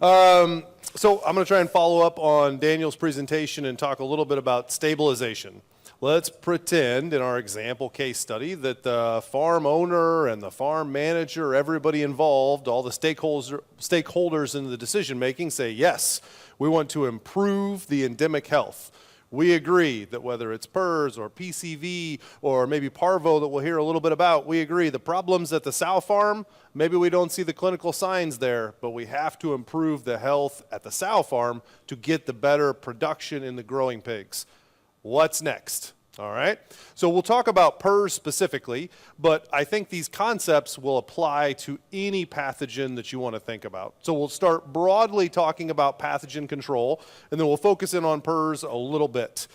So I'm going to try and follow up on Daniel's presentation and talk a little bit about stabilization. Let's pretend in our example case study that the farm owner and the farm manager, everybody involved, all the stakeholders in the decision making say, yes, we want to improve the endemic health. We agree that whether it's PRRS or PCV or maybe parvo that we'll hear a little bit about, we agree the problems at the sow farm, maybe we don't see the clinical signs there, but we have to improve the health at the sow farm to get the better production in the growing pigs. What's next? All right, so we'll talk about PRRS specifically, but I think these concepts will apply to any pathogen that you want to think about. So we'll start broadly talking about pathogen control, and then we'll focus in on PRRS a little bit.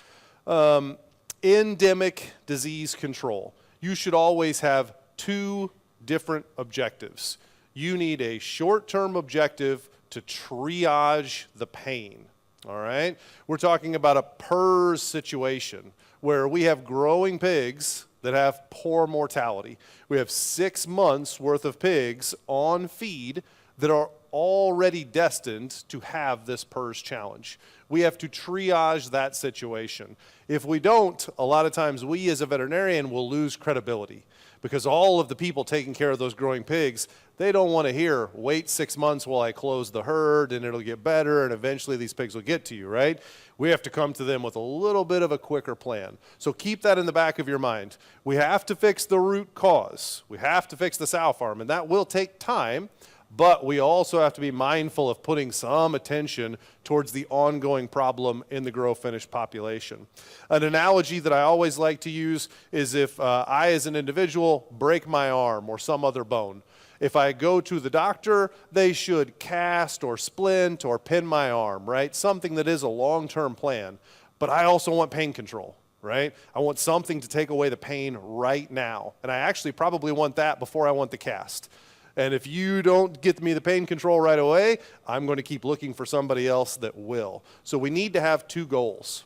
Endemic disease control. You should always have two different objectives. You need a short-term objective to triage the pain. All right, we're talking about a PRRS situation where we have growing pigs that have poor mortality. We have 6 months worth of pigs on feed that are already destined to have this PRRS challenge. We have to triage that situation. If we don't, a lot of times we as a veterinarian will lose credibility because all of the people taking care of those growing pigs, they don't want to hear, wait 6 months while I close the herd and it'll get better and eventually these pigs will get to you, right? We have to come to them with a little bit of a quicker plan. So keep that in the back of your mind. We have to fix the root cause. We have to fix the sow farm, and that will take time, but we also have to be mindful of putting some attention towards the ongoing problem in the grow-finish population. An analogy that I always like to use is if I, as an individual, break my arm or some other bone. If I go to the doctor, they should cast or splint or pin my arm, right? Something that is a long-term plan. But I also want pain control, right? I want something to take away the pain right now. And I actually probably want that before I want the cast. And if you don't get me the pain control right away, I'm going to keep looking for somebody else that will. So we need to have two goals.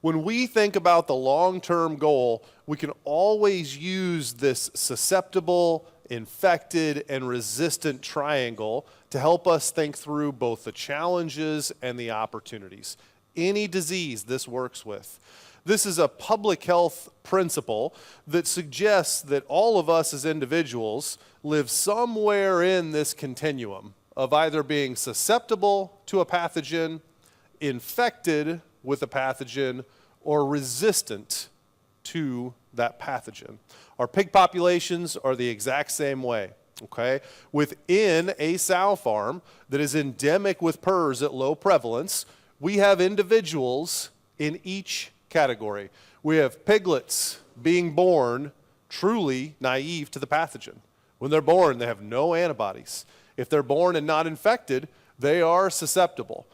When we think about the long-term goal, we can always use this susceptible, infected, and resistant triangle to help us think through both the challenges and the opportunities. Any disease this works with. This is a public health principle that suggests that all of us as individuals live somewhere in this continuum of either being susceptible to a pathogen, infected with a pathogen, or resistant to that pathogen. Our pig populations are the exact same way, okay? Within a sow farm that is endemic with PRRS at low prevalence, we have individuals in each category. We have piglets being born truly naive to the pathogen. When they're born, they have no antibodies. If they're born and not infected, they are susceptible.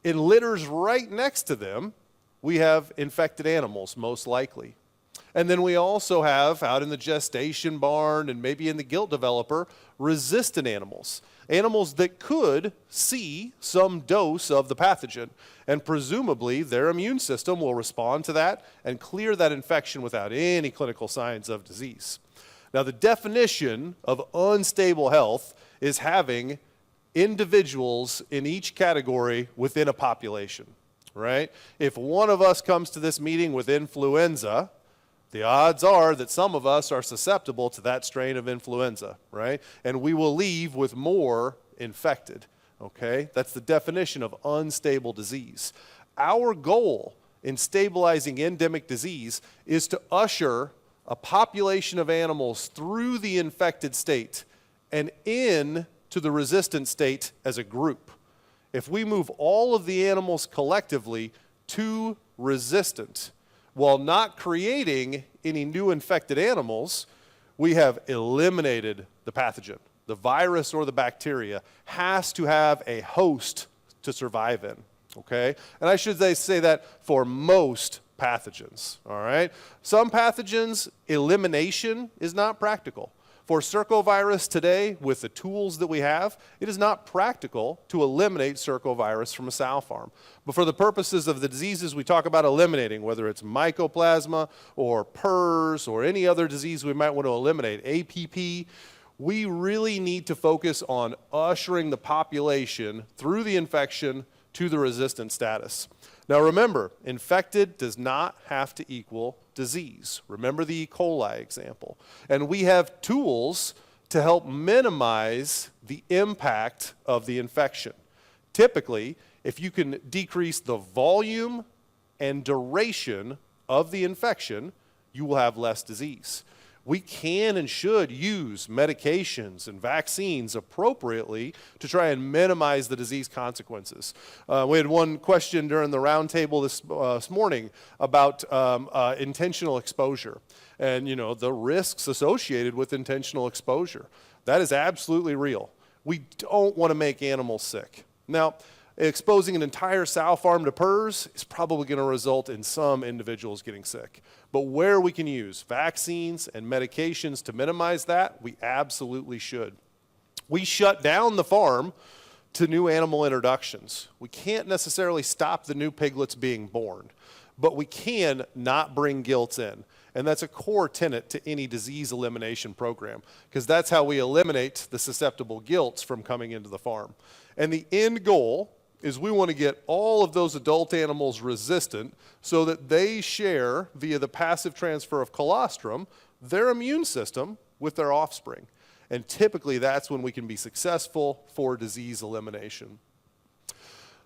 In litters right next to them, we have infected animals, most likely. And then we also have, out in the gestation barn and maybe in the gilt developer, resistant animals. Animals that could see some dose of the pathogen, and presumably their immune system will respond to that and clear that infection without any clinical signs of disease. Now, the definition of unstable health is having individuals in each category within a population, right? If one of us comes to this meeting with influenza, the odds are that some of us are susceptible to that strain of influenza, right? And we will leave with more infected, okay? That's the definition of unstable disease. Our goal in stabilizing endemic disease is to usher a population of animals through the infected state and into the resistant state as a group. If we move all of the animals collectively to resistant, while not creating any new infected animals, we have eliminated the pathogen. The virus or the bacteria has to have a host to survive in, okay? And I should say that for most pathogens, all right? Some pathogens, elimination is not practical. For circovirus today, with the tools that we have, it is not practical to eliminate circovirus from a sow farm. But for the purposes of the diseases we talk about eliminating, whether it's mycoplasma or PRRS or any other disease we might want to eliminate, APP, we really need to focus on ushering the population through the infection to the resistant status. Now remember, infected does not have to equal disease. Remember the E. coli example. And we have tools to help minimize the impact of the infection. Typically, if you can decrease the volume and duration of the infection, you will have less disease. We can and should use medications and vaccines appropriately to try and minimize the disease consequences. We had one question during the roundtable this morning about intentional exposure and the risks associated with intentional exposure. That is absolutely real. We don't want to make animals sick. Now, exposing an entire sow farm to PRRS is probably going to result in some individuals getting sick. But where we can use vaccines and medications to minimize that, we absolutely should. We shut down the farm to new animal introductions. We can't necessarily stop the new piglets being born, but we can not bring gilts in. And that's a core tenet to any disease elimination program, because that's how we eliminate the susceptible gilts from coming into the farm. And the end goal is we want to get all of those adult animals resistant so that they share, via the passive transfer of colostrum, their immune system with their offspring. And typically that's when we can be successful for disease elimination.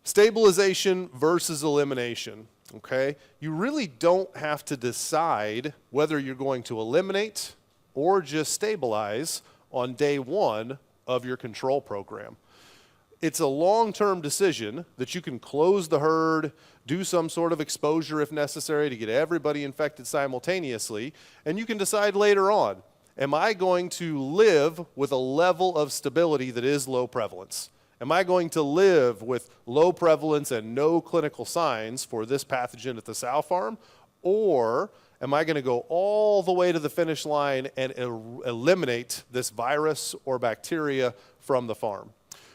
Stabilization versus elimination, okay? You really don't have to decide whether you're going to eliminate or just stabilize on day one of your control program. It's a long-term decision that you can close the herd, do some sort of exposure if necessary to get everybody infected simultaneously, and you can decide later on, am I going to live with a level of stability that is low prevalence? Am I going to live with low prevalence and no clinical signs for this pathogen at the sow farm? Or am I going to go all the way to the finish line and eliminate this virus or bacteria from the farm?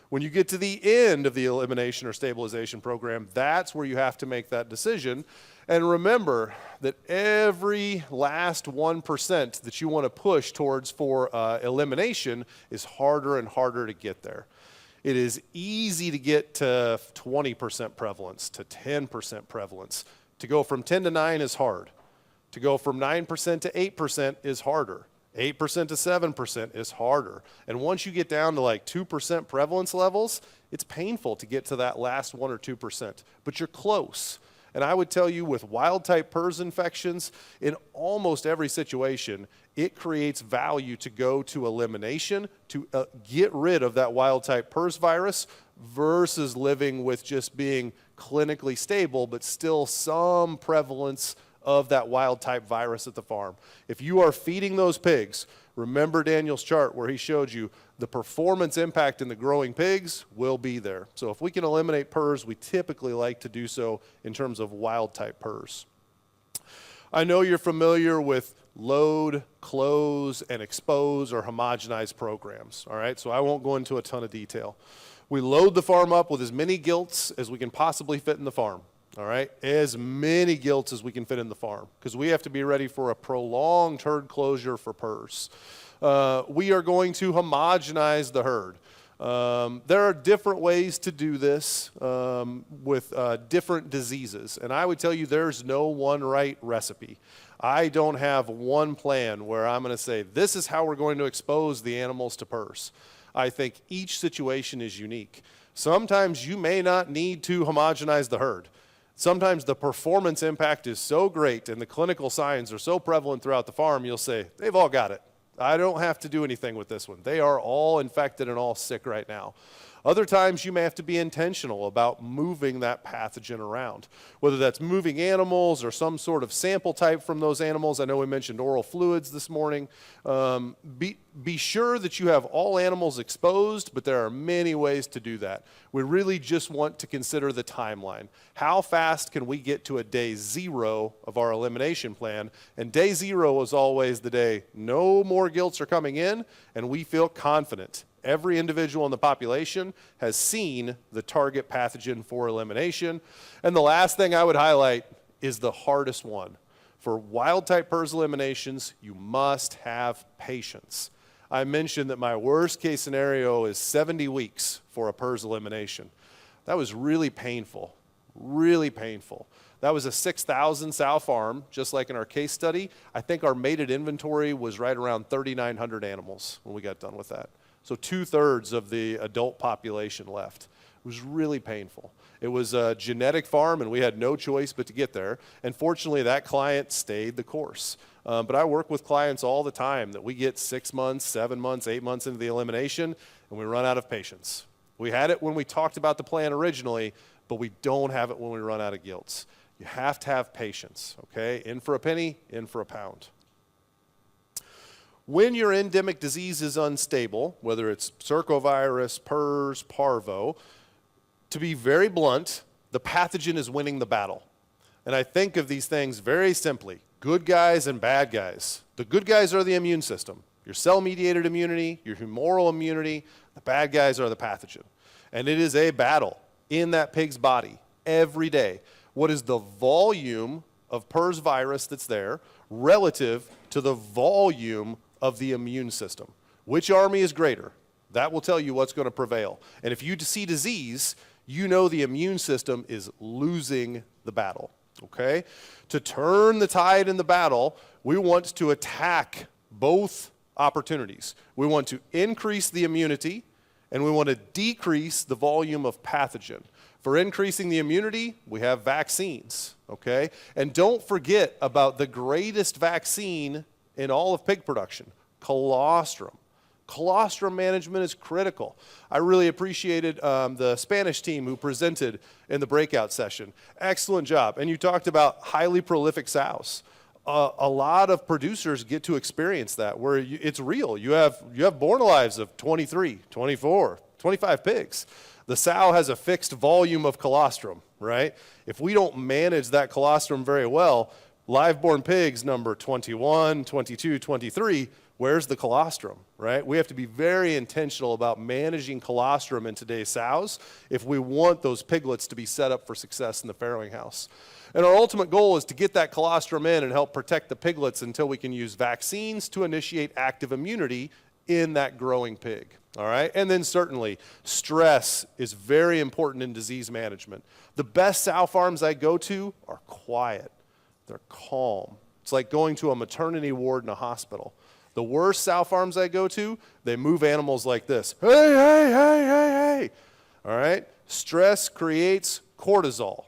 When you get to the end of the elimination or stabilization program, that's where you have to make that decision. And remember that every last 1% that you want to push towards for elimination is harder and harder to get there. It is easy to get to 20% prevalence, to 10% prevalence. To go from 10 to 9 is hard. To go from 9% to 8% is harder. 8% to 7% is harder. And once you get down to like 2% prevalence levels, it's painful to get to that last 1 or 2%, but you're close. And I would tell you with wild-type PRRS infections, in almost every situation, it creates value to go to elimination, to get rid of that wild-type PRRS virus versus living with just being clinically stable, but still some prevalence of that wild-type virus at the farm. If you are feeding those pigs, remember Daniel's chart where he showed you the performance impact in the growing pigs will be there. So if we can eliminate PRRS, we typically like to do so in terms of wild-type PRRS. I know you're familiar with load, close, and expose or homogenize programs, all right? So I won't go into a ton of detail. We load the farm up with as many gilts as we can possibly fit in the farm. All right, as many gilts as we can fit in the farm, because we have to be ready for a prolonged herd closure for PRRS. We are going to homogenize the herd. There are different ways to do this with different diseases, and I would tell you there's no one right recipe. I don't have one plan where I'm going to say this is how we're going to expose the animals to PRRS. I think each situation is unique. Sometimes you may not need to homogenize the herd. Sometimes the performance impact is so great and the clinical signs are so prevalent throughout the farm, you'll say, they've all got it. I don't have to do anything with this one. They are all infected and all sick right now. Other times you may have to be intentional about moving that pathogen around, whether that's moving animals or some sort of sample type from those animals. I know we mentioned oral fluids this morning. Be sure that you have all animals exposed, but there are many ways to do that. We really just want to consider the timeline. How fast can we get to a day 0 of our elimination plan? And day 0 is always the day no more gilts are coming in, and we feel confident. Every individual in the population has seen the target pathogen for elimination. And the last thing I would highlight is the hardest one. For wild-type PRRS eliminations, you must have patience. I mentioned that my worst case scenario is 70 weeks for a PRRS elimination. That was really painful, really painful. That was a 6,000 sow farm, just like in our case study. I think our mated inventory was right around 3,900 animals when we got done with that. So 2/3 of the adult population left. It was really painful. It was a genetic farm, and we had no choice but to get there. And fortunately, that client stayed the course. But I work with clients all the time that we get 6 months, 7 months, 8 months into the elimination, and we run out of patience. We had it when we talked about the plan originally, but we don't have it when we run out of gilts. You have to have patience, okay? In for a penny, in for a pound. When your endemic disease is unstable, whether it's circovirus, PRRS, parvo, to be very blunt, the pathogen is winning the battle. And I think of these things very simply, good guys and bad guys. The good guys are the immune system, your cell-mediated immunity, your humoral immunity. The bad guys are the pathogen. And it is a battle in that pig's body every day. What is the volume of PRRS virus that's there relative to the volume of the immune system? Which army is greater? That will tell you what's going to prevail. And if you see disease, you know the immune system is losing the battle, okay? To turn the tide in the battle, we want to attack both opportunities. We want to increase the immunity, and we want to decrease the volume of pathogen. For increasing the immunity, we have vaccines, okay? And don't forget about the greatest vaccine in all of pig production, colostrum. Colostrum management is critical. I really appreciated the Spanish team who presented in the breakout session. Excellent job. And you talked about highly prolific sows. A lot of producers get to experience that where it's real. You have born lives of 23, 24, 25 pigs. The sow has a fixed volume of colostrum, right? If we don't manage that colostrum very well, live-born pigs number 21, 22, 23, where's the colostrum, right? We have to be very intentional about managing colostrum in today's sows if we want those piglets to be set up for success in the farrowing house. And our ultimate goal is to get that colostrum in and help protect the piglets until we can use vaccines to initiate active immunity in that growing pig, all right? And then certainly, stress is very important in disease management. The best sow farms I go to are quiet. They're calm. It's like going to a maternity ward in a hospital. The worst sow farms I go to, they move animals like this. Hey, hey, hey, hey, hey. All right? Stress creates cortisol.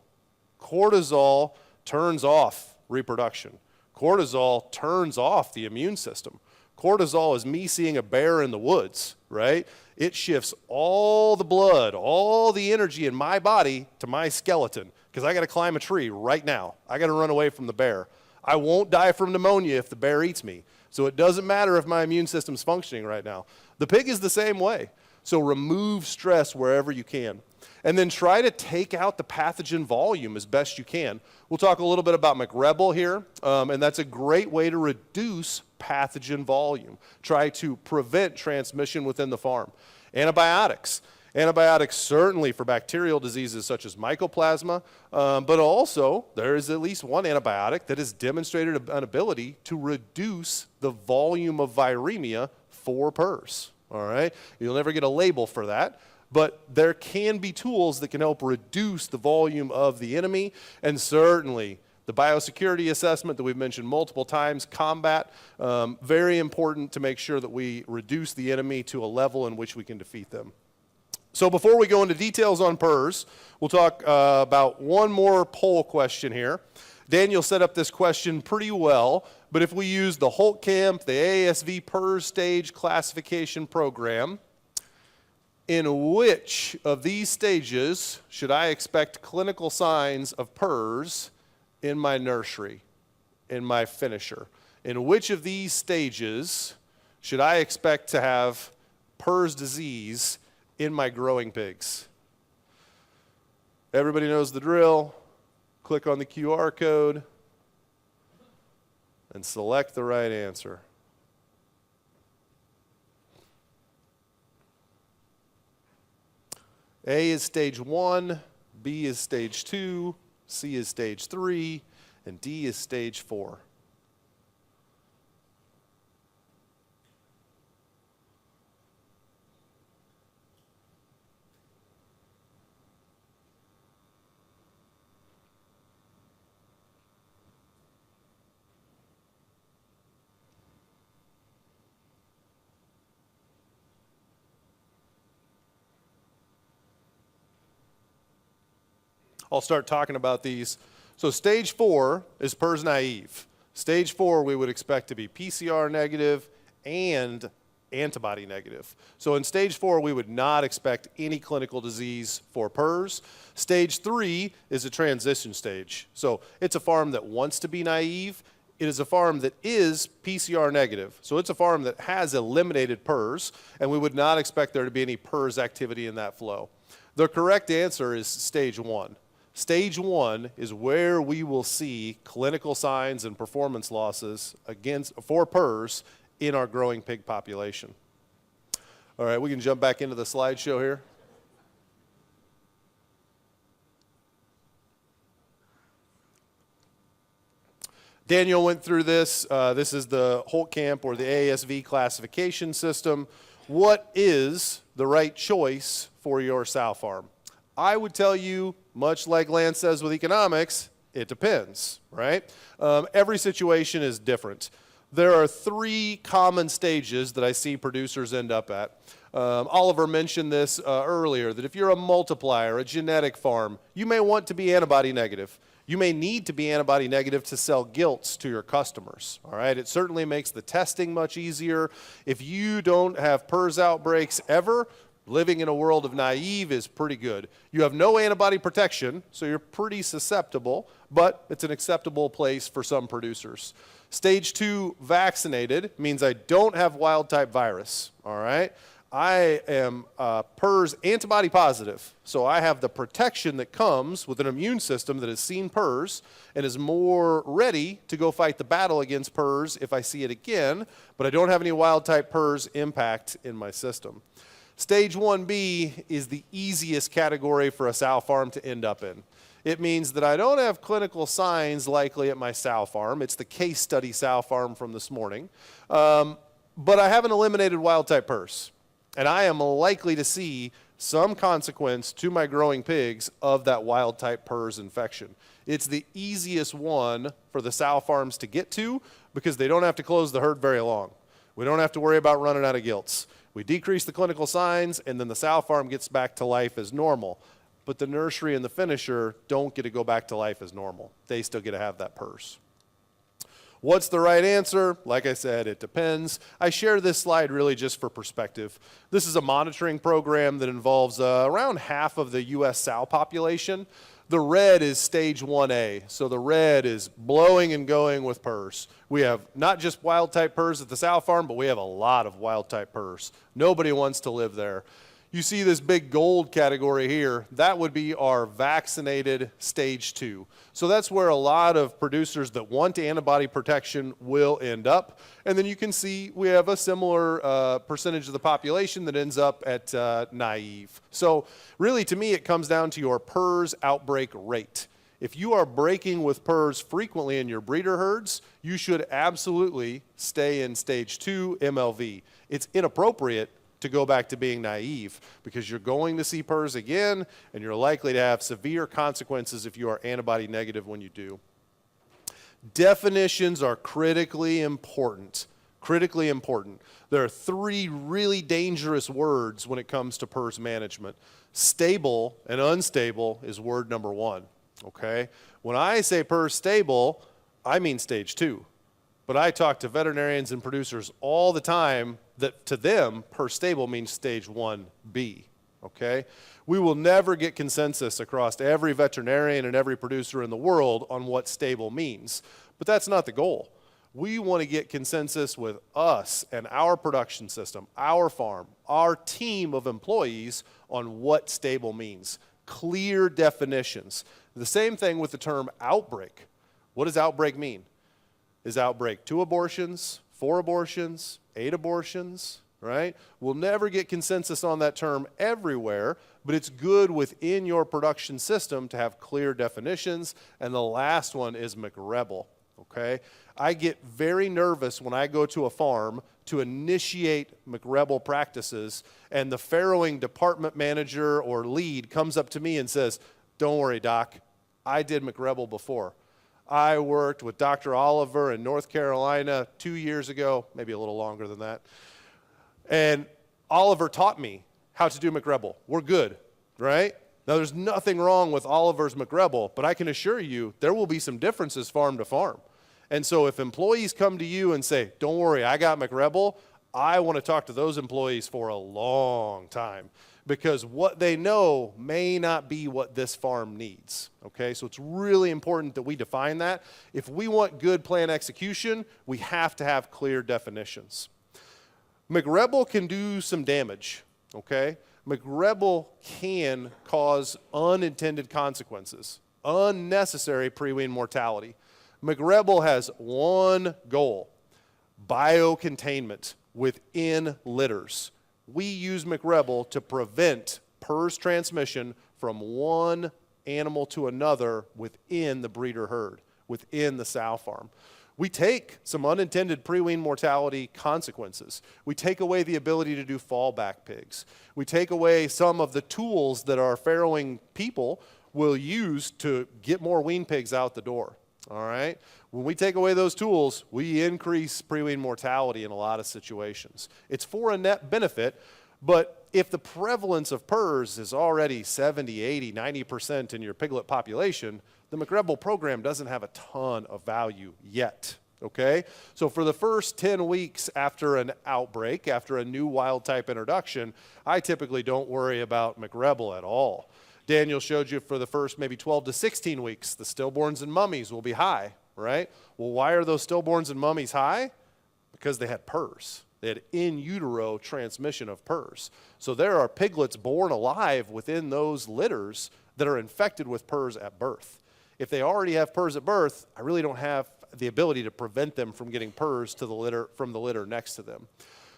Cortisol turns off reproduction. Cortisol turns off the immune system. Cortisol is me seeing a bear in the woods, right? It shifts all the blood, all the energy in my body to my skeleton because I got to climb a tree right now. I got to run away from the bear. I won't die from pneumonia if the bear eats me. So it doesn't matter if my immune system's functioning right now. The pig is the same way. So remove stress wherever you can. And then try to take out the pathogen volume as best you can. We'll talk a little bit about McRebel here, and that's a great way to reduce pathogen volume. Try to prevent transmission within the farm. Antibiotics. Antibiotics certainly for bacterial diseases such as mycoplasma, but also there is at least one antibiotic that has demonstrated an ability to reduce the volume of viremia for PRRS, all right? You'll never get a label for that, but there can be tools that can help reduce the volume of the enemy, and certainly the biosecurity assessment that we've mentioned multiple times, combat, very important to make sure that we reduce the enemy to a level in which we can defeat them. So before we go into details on PRRS, we'll talk about one more poll question here. Daniel set up this question pretty well, but if we use the Holtkamp, the AASV PRRS stage classification program, in which of these stages should I expect clinical signs of PRRS in my nursery, in my finisher? In which of these stages should I expect to have PRRS disease in my growing pigs? Everybody knows the drill. Click on the QR code and select the right answer. A is stage 1, B is stage 2, C is stage 3, and D is stage 4. I'll start talking about these. So stage 4 is PRRS naive. Stage 4 we would expect to be PCR negative and antibody negative. So in stage 4 we would not expect any clinical disease for PRRS. Stage 3 is a transition stage. So it's a farm that wants to be naive. It is a farm that is PCR negative. So it's a farm that has eliminated PRRS, and we would not expect there to be any PRRS activity in that flow. The correct answer is stage 1. Stage 1 is where we will see clinical signs and performance losses for PRRS in our growing pig population. All right, we can jump back into the slideshow here. Daniel went through this. This is the Holtkamp or the ASV classification system. What is the right choice for your sow farm? I would tell you, much like Lance says with economics, it depends, right? Every situation is different. There are 3 common stages that I see producers end up at. Oliver mentioned this earlier, that if you're a multiplier, a genetic farm, you may want to be antibody negative. You may need to be antibody negative to sell gilts to your customers, all right? It certainly makes the testing much easier. If you don't have PRRS outbreaks ever, living in a world of naive is pretty good. You have no antibody protection, so you're pretty susceptible, but it's an acceptable place for some producers. Stage 2 vaccinated means I don't have wild type virus, all right? I am PRRS antibody positive, so I have the protection that comes with an immune system that has seen PRRS and is more ready to go fight the battle against PRRS if I see it again, but I don't have any wild type PRRS impact in my system. Stage 1B is the easiest category for a sow farm to end up in. It means that I don't have clinical signs likely at my sow farm. It's the case study sow farm from this morning. But I haven't eliminated wild type PRRS. And I am likely to see some consequence to my growing pigs of that wild type PRRS infection. It's the easiest one for the sow farms to get to because they don't have to close the herd very long. We don't have to worry about running out of gilts. We decrease the clinical signs, and then the sow farm gets back to life as normal. But the nursery and the finisher don't get to go back to life as normal. They still get to have that PRRS. What's the right answer? Like I said, it depends. I share this slide really just for perspective. This is a monitoring program that involves around half of the U.S. sow population. The red is stage 1A, so the red is blowing and going with PRRS. We have not just wild type PRRS at the sow farm, but we have a lot of wild type PRRS. Nobody wants to live there. You see this big gold category here, that would be our vaccinated stage 2. So that's where a lot of producers that want antibody protection will end up. And then you can see we have a similar percentage of the population that ends up at naive. So really to me it comes down to your PRRS outbreak rate. If you are breaking with PRRS frequently in your breeder herds, you should absolutely stay in stage 2 MLV. It's inappropriate to go back to being naive because you're going to see PRRS again and you're likely to have severe consequences if you are antibody negative when you do. Definitions are critically important. Critically important. There are 3 really dangerous words when it comes to PRRS management. Stable and unstable is word number 1, okay? When I say PRRS stable, I mean stage 2. But I talk to veterinarians and producers all the time that to them, PRRS stable means stage 1B, okay? We will never get consensus across every veterinarian and every producer in the world on what stable means. But that's not the goal. We want to get consensus with us and our production system, our farm, our team of employees on what stable means. Clear definitions. The same thing with the term outbreak. What does outbreak mean? Is outbreak 2 abortions, 4 abortions, 8 abortions, right? We'll never get consensus on that term everywhere, but it's good within your production system to have clear definitions. And the last one is McRebel, okay? I get very nervous when I go to a farm to initiate McRebel practices and the farrowing department manager or lead comes up to me and says, "Don't worry, Doc, I did McRebel before. I worked with Dr. Oliver in North Carolina 2 years ago, maybe a little longer than that. And Oliver taught me how to do McRebel. We're good, right? Now, there's nothing wrong with Oliver's McRebel, but I can assure you there will be some differences farm to farm. And so if employees come to you and say, don't worry, I got McRebel, I want to talk to those employees for a long time, because what they know may not be what this farm needs, okay? So it's really important that we define that. If we want good plan execution, we have to have clear definitions. McRebel can do some damage, okay? McRebel can cause unintended consequences, unnecessary pre-wean mortality. McRebel has one goal: biocontainment within litters. We use McRebel to prevent PRRS transmission from one animal to another within the breeder herd, within the sow farm. We take some unintended pre-wean mortality consequences. We take away the ability to do fallback pigs. We take away some of the tools that our farrowing people will use to get more wean pigs out the door. All right? When we take away those tools, we increase pre-wean mortality in a lot of situations. It's for a net benefit, but if the prevalence of PRRS is already 70, 80, 90% in your piglet population, the McRebel program doesn't have a ton of value yet, okay? So for the first 10 weeks after an outbreak, after a new wild type introduction, I typically don't worry about McRebel at all. Daniel showed you for the first maybe 12 to 16 weeks, the stillborns and mummies will be high, right? Well, why are those stillborns and mummies high? Because they had PRRS. They had in utero transmission of PRRS. So there are piglets born alive within those litters that are infected with PRRS at birth. If they already have PRRS at birth, I really don't have the ability to prevent them from getting PRRS to the litter, from the litter next to them.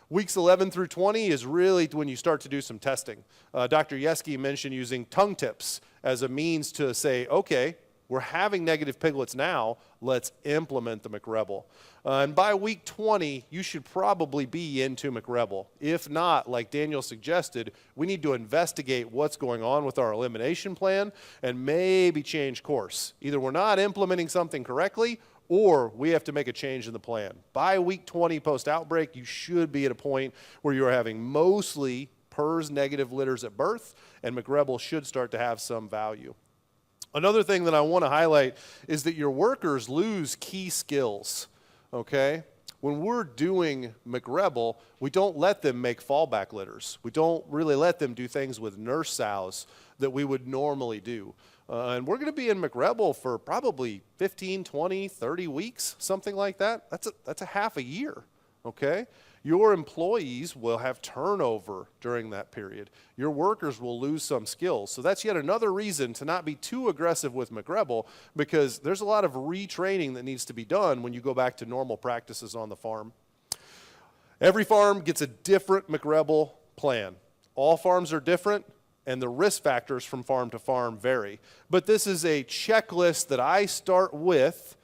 Weeks 11 through 20 is really when you start to do some testing. Dr. Yeske mentioned using tongue tips as a means to say, okay, we're having negative piglets now, let's implement the McRebel. And by week 20, you should probably be into McRebel. If not, like Daniel suggested, we need to investigate what's going on with our elimination plan and maybe change course. Either we're not implementing something correctly, or we have to make a change in the plan. By week 20 post-outbreak, you should be at a point where you're having mostly PRRS negative litters at birth, and McRebel should start to have some value. Another thing that I want to highlight is that your workers lose key skills, okay? When we're doing McRebel, we don't let them make fallback litters. We don't really let them do things with nurse sows that we would normally do. And we're going to be in McRebel for probably 15, 20, 30 weeks, something like that. That's a half a year, okay? Your employees will have turnover during that period. Your workers will lose some skills. So that's yet another reason to not be too aggressive with McRebel, because there's a lot of retraining that needs to be done when you go back to normal practices on the farm. Every farm gets a different McRebel plan. All farms are different, and the risk factors from farm to farm vary. But this is a checklist that I start with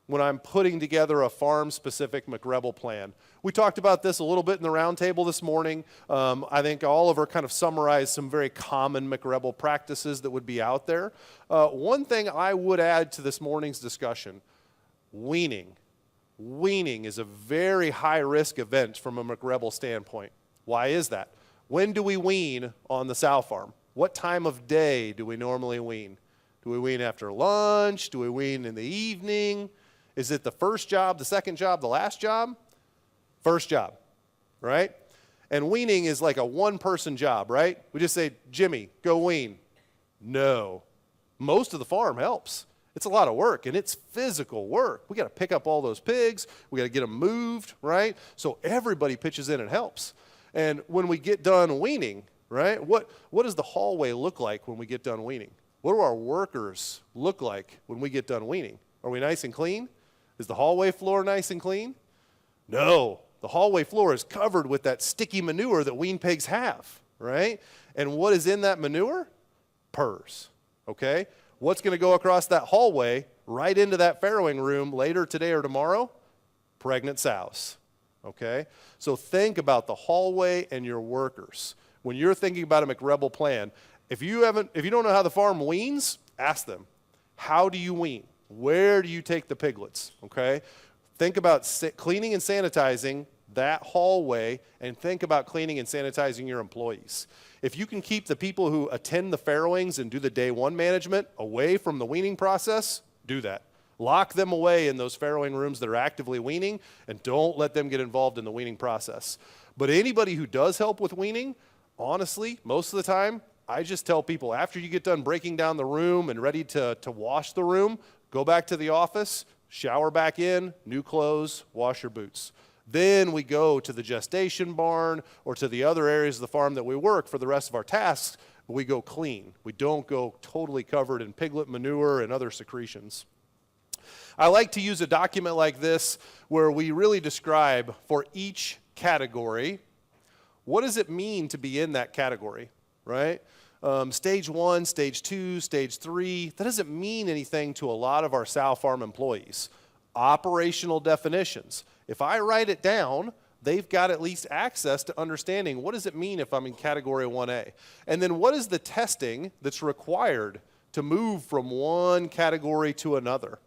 when I'm putting together a farm-specific McRebel plan. We talked about this a little bit in the roundtable this morning. I think Oliver kind of summarized some very common McRebel practices that would be out there. One thing I would add to this morning's discussion, weaning. Weaning is a very high-risk event from a McRebel standpoint. Why is that? When do we wean on the sow farm? What time of day do we normally wean? Do we wean after lunch? Do we wean in the evening? Is it the first job, the second job, the last job? First job, right? And weaning is like a one-person job, right? We just say, Jimmy, go wean. No. Most of the farm helps. It's a lot of work, and it's physical work. We got to pick up all those pigs. We got to get them moved, right? So everybody pitches in and helps. And when we get done weaning, right, what does the hallway look like when we get done weaning? What do our workers look like when we get done weaning? Are we nice and clean? Is the hallway floor nice and clean? No. The hallway floor is covered with that sticky manure that wean pigs have, right? And what is in that manure? PRRS, okay? What's going to go across that hallway right into that farrowing room later today or tomorrow? Pregnant sows, okay? So think about the hallway and your workers. When you're thinking about a McRebel plan, if you don't know how the farm weans, ask them, how do you wean? Where do you take the piglets, okay? Think about cleaning and sanitizing that hallway and think about cleaning and sanitizing your employees. If you can keep the people who attend the farrowings and do the day one management away from the weaning process, do that. Lock them away in those farrowing rooms that are actively weaning, and don't let them get involved in the weaning process. But anybody who does help with weaning, honestly, most of the time, I just tell people after you get done breaking down the room and ready to wash the room, go back to the office, shower back in, new clothes, wash your boots. Then we go to the gestation barn or to the other areas of the farm that we work for the rest of our tasks, but we go clean. We don't go totally covered in piglet manure and other secretions. I like to use a document like this where we really describe for each category, what does it mean to be in that category, right? Stage 1, stage 2, stage 3, that doesn't mean anything to a lot of our sow farm employees. Operational definitions. If I write it down, they've got at least access to understanding what does it mean if I'm in category 1A. And then what is the testing that's required to move from one category to another?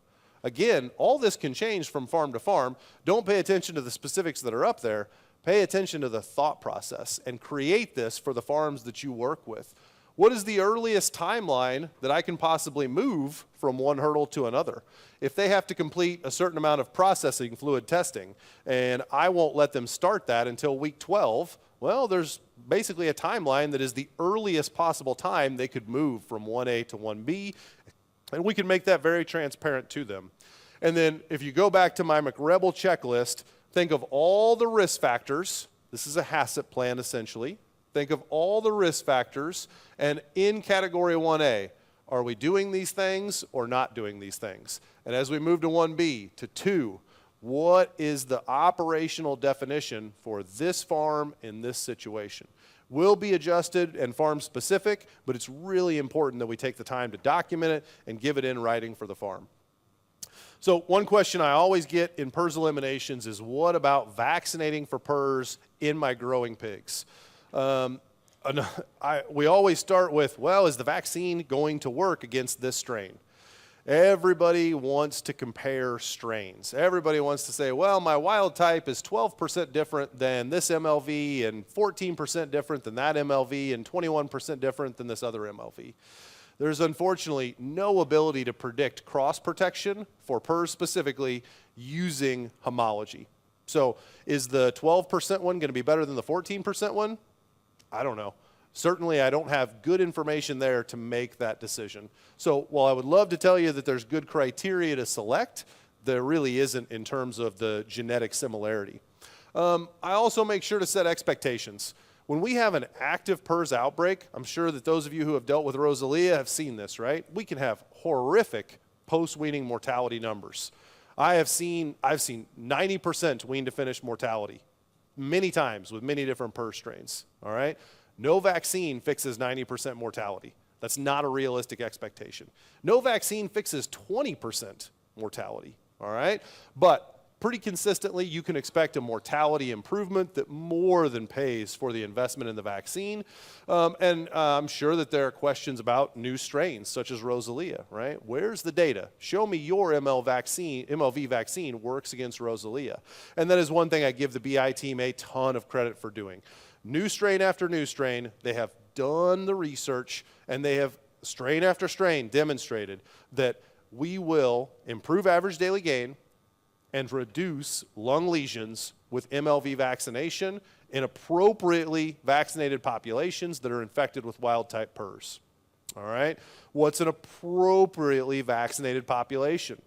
Again, all this can change from farm to farm. Don't pay attention to the specifics that are up there. Pay attention to the thought process and create this for the farms that you work with. What is the earliest timeline that I can possibly move from one hurdle to another? If they have to complete a certain amount of processing fluid testing, and I won't let them start that until week 12, well, there's basically a timeline that is the earliest possible time they could move from 1A to 1B, and we can make that very transparent to them. And then if you go back to my McRebel checklist, think of all the risk factors. This is a HACCP plan essentially. Think of all the risk factors, and in category 1A, are we doing these things or not doing these things? And as we move to 1B, to 2, what is the operational definition for this farm in this situation? Will be adjusted and farm specific, but it's really important that we take the time to document it and give it in writing for the farm. So one question I always get in PRRS eliminations is, what about vaccinating for PRRS in my growing pigs? We always start with, well, is the vaccine going to work against this strain? Everybody wants to compare strains. Everybody wants to say, well, my wild type is 12% different than this MLV and 14% different than that MLV and 21% different than this other MLV. There's unfortunately no ability to predict cross protection for PRRS specifically using homology. So is the 12% one going to be better than the 14% one? I don't know. Certainly, I don't have good information there to make that decision. So while I would love to tell you that there's good criteria to select, there really isn't in terms of the genetic similarity. I also make sure to set expectations. When we have an active PRRS outbreak, I'm sure that those of you who have dealt with Rosalia have seen this, right? We can have horrific post-weaning mortality numbers. I've seen 90% wean to finish mortality many times with many different PRRS strains, all right? No vaccine fixes 90% mortality. That's not a realistic expectation. No vaccine fixes 20% mortality, all right? But pretty consistently, you can expect a mortality improvement that more than pays for the investment in the vaccine. I'm sure that there are questions about new strains, such as Rosalia, right? Where's the data? Show me your MLV vaccine works against Rosalia. And that is one thing I give the BI team a ton of credit for doing. New strain after new strain, they have done the research, and they have, strain after strain, demonstrated that we will improve average daily gain and reduce lung lesions with MLV vaccination in appropriately vaccinated populations that are infected with wild-type PRRS. All right? What's an appropriately vaccinated population?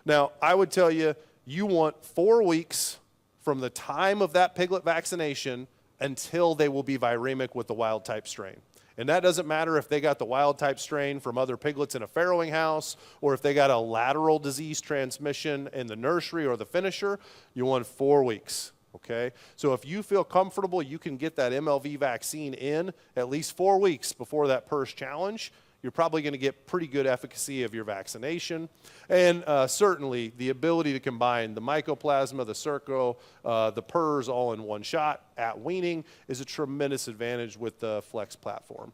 Now, I would tell you, you want 4 weeks from the time of that piglet vaccination until they will be viremic with the wild-type strain. And that doesn't matter if they got the wild-type strain from other piglets in a farrowing house, or if they got a lateral disease transmission in the nursery or the finisher. You want 4 weeks, okay? So if you feel comfortable, you can get that MLV vaccine in at least 4 weeks before that PRRS challenge. You're probably going to get pretty good efficacy of your vaccination. And certainly the ability to combine the mycoplasma, the Circo, the PRRS all in one shot at weaning is a tremendous advantage with the Flex platform.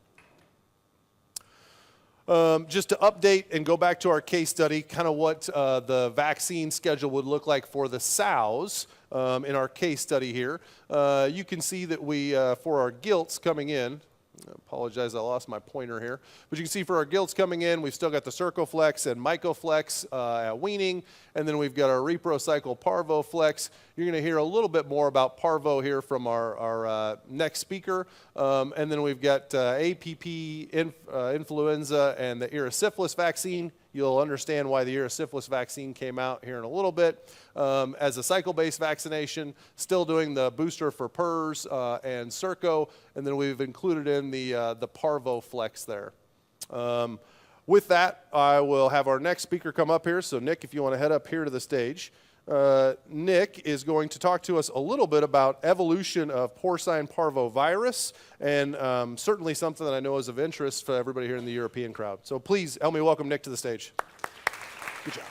Just to update and go back to our case study, kind of what the vaccine schedule would look like for the sows. in our case study here. You can see that we, for our gilts coming in, I apologize, I lost my pointer here. But you can see for our gilts coming in, we've still got the Circoflex and Mycoflex at weaning, and then we've got our Reprocycle PRRSpective. You're going to hear a little bit more about Parvo here from our next speaker. And then we've got APP influenza and the erysipelas vaccine. You'll understand why the erysipelas vaccine came out here in a little bit. As a cycle-based vaccination, still doing the booster for PRRS and Circo, and then we've included in the Parvo Flex there. With that, I will have our next speaker come up here. So Nick, if you want to head up here to the stage. Nick is going to talk to us a little bit about evolution of porcine parvovirus, and certainly something that I know is of interest for everybody here in the European crowd. So please help me welcome Nick to the stage. Good job.